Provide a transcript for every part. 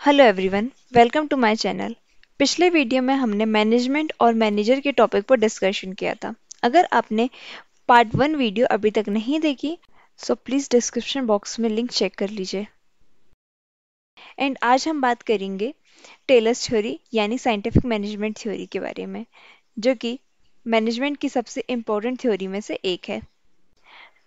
Hello everyone, welcome to my channel. पिछले video में हमने मैनेजमेंट और मैनेजर के टॉपिक पर डिस्कशन किया था। अगर आपने पार्ट 1 वीडियो अभी तक नहीं देखी सो प्लीज़ डिस्क्रिप्शन बॉक्स में लिंक चेक कर लीजिए। एंड आज हम बात करेंगे टेलर्स थ्योरी यानी साइंटिफिक मैनेजमेंट थ्योरी के बारे में, जो कि मैनेजमेंट की सबसे इम्पोर्टेंट थ्योरी में से एक है।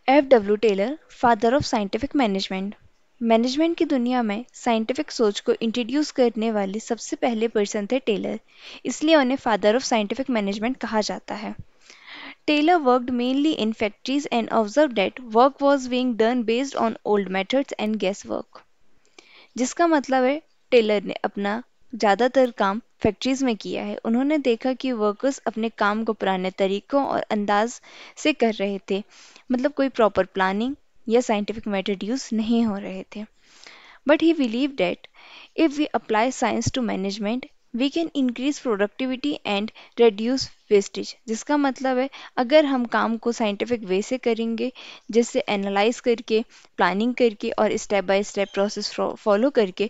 F W Taylor, father of scientific management. Management की दुनिया में साइंटिफिक सोच को इंट्रोड्यूस करने वाले सबसे पहले पर्सन थे टेलर, इसलिए उन्हें फादर ऑफ साइंटिफिक मैनेजमेंट कहा जाता है। Taylor worked mainly in factories and observe that work was being done based on old methods and guess work. जिसका मतलब है टेलर ने अपना ज़्यादातर काम फैक्ट्रीज में किया है। उन्होंने देखा कि वर्कर्स अपने काम को पुराने तरीकों और अंदाज से कर रहे थे, मतलब कोई प्रॉपर प्लानिंग या साइंटिफिक मेथड यूज़ नहीं हो रहे थे। But he believed that if we apply science to management, we can increase productivity and reduce wastage। जिसका मतलब है अगर हम काम को साइंटिफिक वे से करेंगे, जिससे एनालाइज करके, प्लानिंग करके और step by step process follow करके,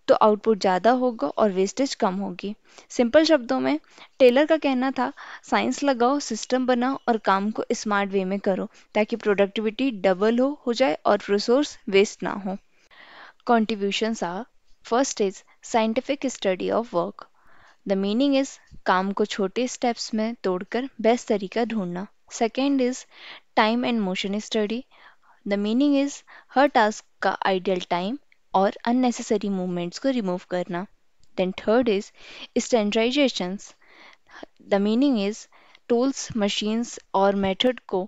तो आउटपुट ज़्यादा होगा और वेस्टेज कम होगी। सिंपल शब्दों में टेलर का कहना था, साइंस लगाओ, सिस्टम बनाओ और काम को स्मार्ट वे में करो ताकि प्रोडक्टिविटी डबल हो जाए और रिसोर्स वेस्ट ना हो। Contributions are: first is scientific study of work. The meaning is काम को छोटे steps में तोड़कर बेस्ट तरीका ढूंढना. Second is time and motion study. The meaning is her task का ideal time और unnecessary movements को remove करना. Then third is standardizations. The meaning is tools, machines और मेथड को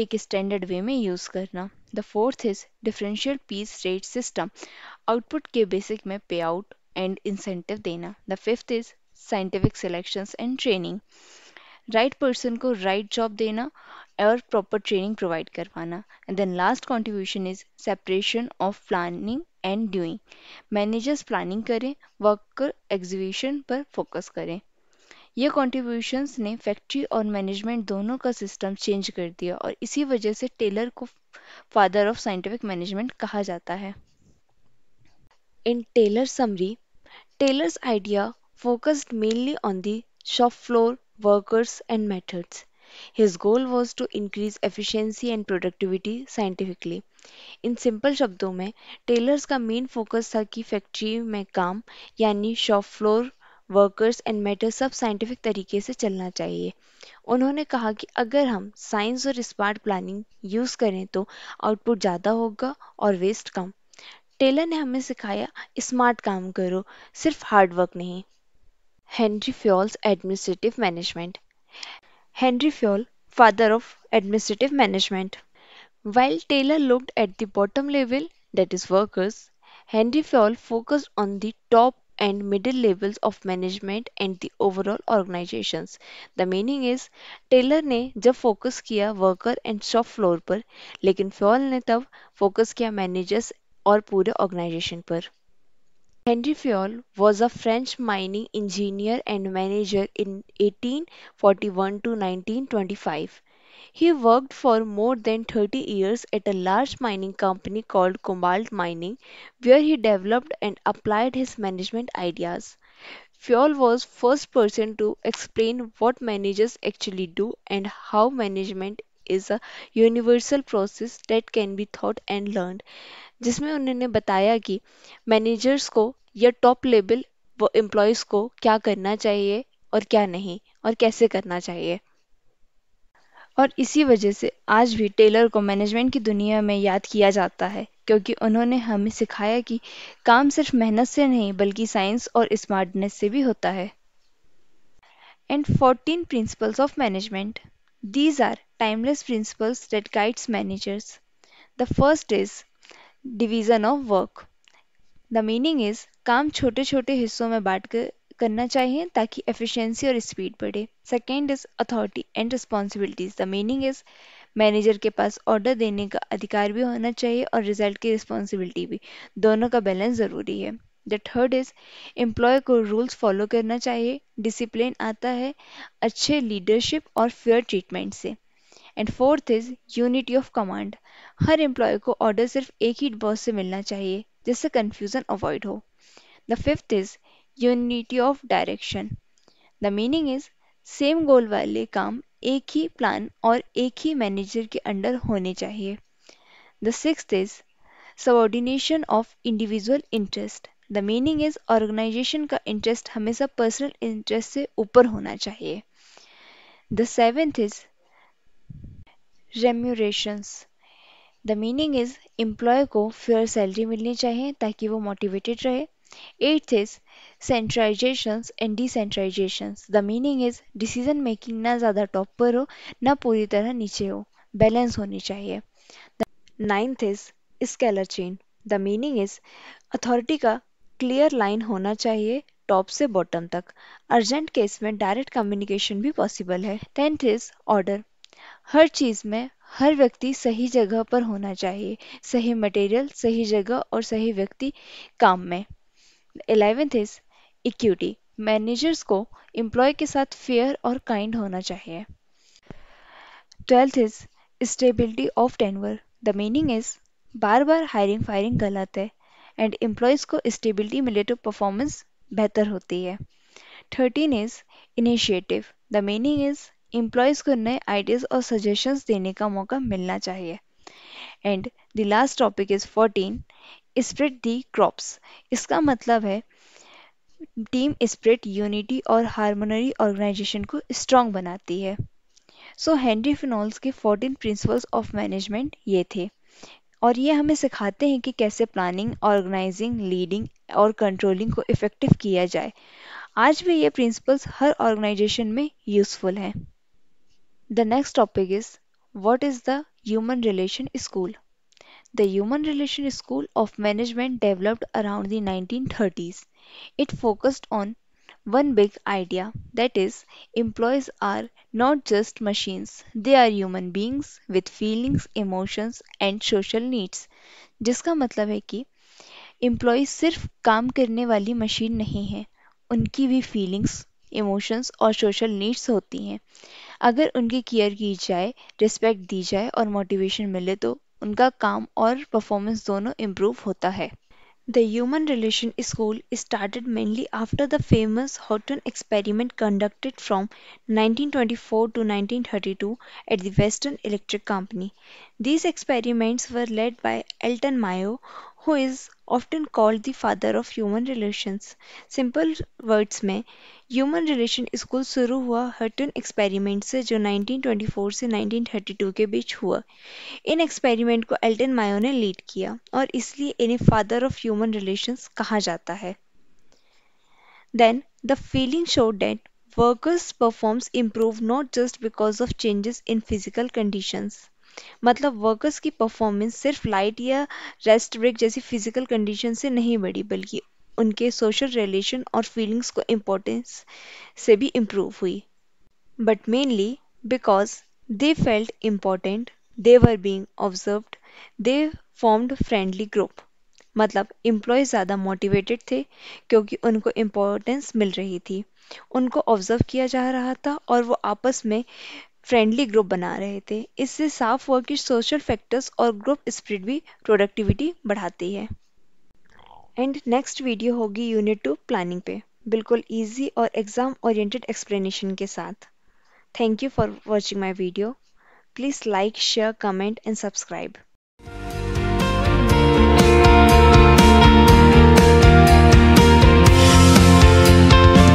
एक स्टैंडर्ड वे में यूज़ करना. The fourth is differential piece rate system. Output के बेसिक में पे आउट एंड इंसेंटिव देना. The fifth is scientific selections and training. Right person को right job देना और प्रॉपर ट्रेनिंग प्रोवाइड करवाना. And then last contribution is separation of planning and doing. Managers planning करें, worker execution पर focus करें. ये contributions ने फैक्ट्री और मैनेजमेंट दोनों का सिस्टम चेंज कर दिया और इसी वजह से टेलर को फादर ऑफ साइंटिफिक मैनेजमेंट कहा जाता है. In Taylor's summary, Taylor's idea focused mainly on the shop floor workers and methods. His goal was to increase efficiency and productivity scientifically. In simple शब्दों में टेलर्स का main focus था कि factory में काम यानी shop floor workers and matter सब scientific तरीके से चलना चाहिए. उन्होंने कहा कि अगर हम साइंस और स्मार्ट प्लानिंग यूज़ करें तो आउटपुट ज़्यादा होगा और वेस्ट कम. टेलर ने हमें सिखाया स्मार्ट काम करो, सिर्फ हार्ड वर्क नहीं. Henry Fayol's administrative management. Henry Fayol, father of administrative management. While Taylor looked at the bottom level, that is workers, Henry Fayol focused on the top and middle levels of management and the overall organizations. The meaning is Taylor ने जब focus किया worker and shop floor पर, लेकिन Fayol ने तब focus किया managers और पूरे ऑर्गेनाइजेशन पर. Henry Fayol was a French mining engineer and manager in 1841 to 1925. He worked for more than 30 years at a large mining company called Cobalt Mining, where he developed and applied his management ideas. Fayol was first person to explain what managers actually do and how management is a universal process that can be taught and learned. जिसमें उन्होंने बताया कि managers को या top level employees को क्या करना चाहिए और क्या नहीं और कैसे करना चाहिए. और इसी वजह से आज भी टेलर को मैनेजमेंट की दुनिया में याद किया जाता है, क्योंकि उन्होंने हमें सिखाया कि काम सिर्फ मेहनत से नहीं बल्कि साइंस और स्मार्टनेस से भी होता है. And 14 principles of management. These are timeless principles that guides managers. The first is division of work. The meaning is काम छोटे छोटे हिस्सों में बांट कर करना चाहिए ताकि एफिशिएंसी और स्पीड बढ़े. Second is authority and responsibilities. The meaning is manager के पास ऑर्डर देने का अधिकार भी होना चाहिए और रिजल्ट की रिस्पॉन्सिबिलिटी भी. दोनों का बैलेंस ज़रूरी है. द थर्ड इज एम्प्लॉय को रूल्स फॉलो करना चाहिए. डिसिप्लिन आता है अच्छे लीडरशिप और फेयर ट्रीटमेंट से. And fourth is unity of command. हर एम्प्लॉय को ऑर्डर सिर्फ एक ही बॉस से मिलना चाहिए जिससे कंफ्यूजन अवॉइड हो. The fifth is unity of direction. The meaning is same गोल वाले काम एक ही प्लान और एक ही मैनेजर के अंडर होने चाहिए. The sixth is subordination of individual interest. The meaning is organization का इंटरेस्ट हमेशा पर्सनल इंटरेस्ट से ऊपर होना चाहिए. The seventh is remunerations. The meaning is employ को फेयर सैलरी मिलनी चाहिए ताकि वो मोटिवेटेड रहे. Eighth is centralisations and decentralisations. The meaning is decision making ना ज़्यादा टॉप पर हो ना पूरी तरह नीचे हो, बैलेंस होनी चाहिए. Ninth is scalar chain. The meaning is authority का क्लियर लाइन होना चाहिए टॉप से बॉटम तक. अर्जेंट केस में डायरेक्ट कम्युनिकेशन भी पॉसिबल है. Tenth is order. हर चीज में हर व्यक्ति सही जगह पर होना चाहिए, सही मटेरियल सही जगह और सही व्यक्ति काम में. 11th is equity. मैनेजर्स को एम्प्लॉय के साथ फेयर और काइंड होना चाहिए. 12th is stability of tenure. The meaning is bar bar hiring firing गलत है एंड एम्प्लॉयज को स्टेबिलिटी मिले तो परफॉर्मेंस बेहतर होती है. 13 is initiative. The meaning is employees को नए ideas और suggestions देने का मौका मिलना चाहिए. And the last topic is 14, spread the crops. इसका मतलब है टीम स्पिरिट यूनिटी और हार्मोनी ऑर्गेनाइजेशन को स्ट्रांग बनाती है. सो हेनरी फिनोल्स के 14 प्रिंसिपल्स ऑफ मैनेजमेंट ये थे और ये हमें सिखाते हैं कि कैसे प्लानिंग, ऑर्गेनाइजिंग, लीडिंग और कंट्रोलिंग को इफेक्टिव किया जाए. आज भी ये प्रिंसिपल्स हर ऑर्गेनाइजेशन में यूजफुल हैं. The next topic is what is the human relation school. The Human Relation School of Management developed around the 1930s. It focused on one big idea, that is, employees are not just machines, they are human beings with feelings, emotions, and social needs. जिसका मतलब है कि employ सिर्फ काम करने वाली machine नहीं है, उनकी भी फीलिंग्स, इमोशंस और सोशल नीड्स होती हैं. अगर उनकी केयर की जाए, रिस्पेक्ट दी जाए और मोटिवेशन मिले तो उनका काम और परफॉर्मेंस दोनों इम्प्रूव होता है. The Human Relation School started mainly after the famous Houghton experiment conducted from 1924 to 1932 at the Western Electric Company. These experiments were led by Elton Mayo, who is often called the father of human relations. Simple words में human relation school शुरू हुआ हटन experiment से जो 1924 से 1932 के बीच हुआ. इन experiment को Elton Mayo ने लीड किया और इसलिए इन्हें फादर ऑफ ह्यूमन रिलेशंस कहा जाता है. Then the feeling showed that workers performs improve not just because of changes in physical conditions. मतलब वर्कर्स की परफॉर्मेंस सिर्फ लाइट या रेस्ट ब्रेक जैसी फिजिकल कंडीशन से नहीं बढ़ी बल्कि उनके सोशल रिलेशन और फीलिंग्स को इम्पोर्टेंस से भी इम्प्रूव हुई. But mainly because they felt important, they were being observed, they formed friendly group. मतलब एम्प्लॉय ज़्यादा मोटिवेटेड थे क्योंकि उनको इम्पोर्टेंस मिल रही थी, उनको ऑब्जर्व किया जा रहा था और वो आपस में फ्रेंडली ग्रुप बना रहे थे. इससे साफ हुआ कि सोशल फैक्टर्स और ग्रुप स्पिरिट भी प्रोडक्टिविटी बढ़ाती है. एंड नेक्स्ट वीडियो होगी यूनिट 2 प्लानिंग पे, बिल्कुल इजी और एग्जाम ओरिएंटेड एक्सप्लेनेशन के साथ. Thank you for watching my video. Please like, share, comment and subscribe.